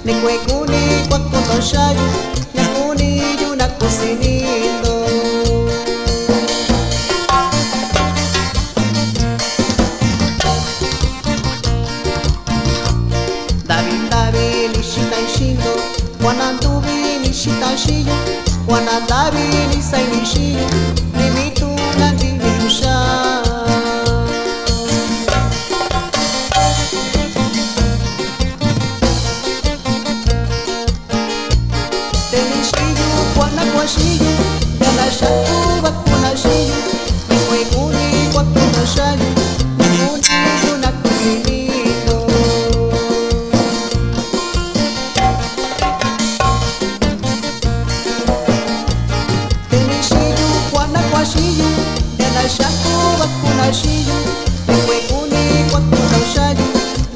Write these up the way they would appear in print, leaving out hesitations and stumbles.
Ni cuecuni cuaco toshayo, ñacuni yuna cocinito. Davi ni shitaishindo, wanandubi ni shitashiyo, wanadabi ni sainishiyo, ni mitu nandi ni kusha. Shillo, yana shakuba kuna shillo, ni cuecuni cuaco toshayo, ñacuni yuna cocinito. Teni shillo, cuana cuashillo, yana shakuba kuna shillo, ni cuecuni cuaco toshayo,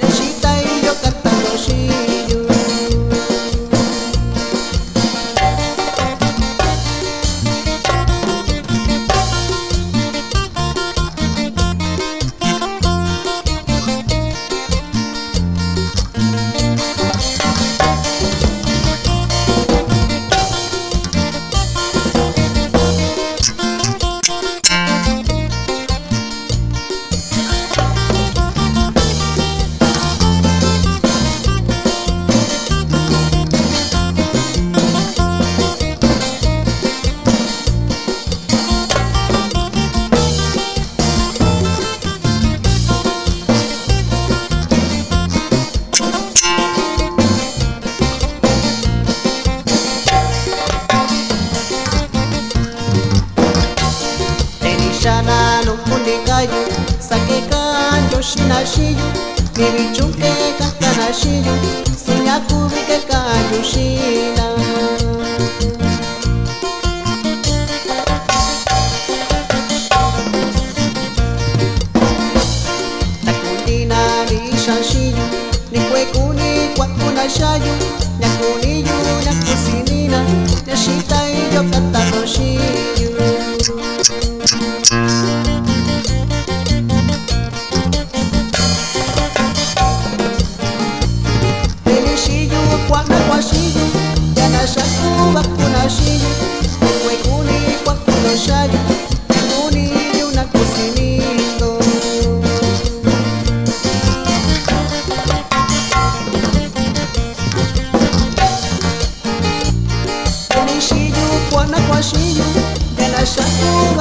nechita y yo cantando shillo. Shana no kundi kayo, sake kanjo shinashiyo, ni bichunke kakanashiyo, sinyaku bike kanjo shina. Takundina ni shashiyo, ni cuecuni cuacuna shayo, ñacuni yuna cocinina, ñashita y yo cantando shiyo. Shillo, yana shakuba kuna shillo, ni cuecuni cuaco toshayo, ñacuni yuna cocinito. Teni shillo, cuana cuashillo, yana shakuba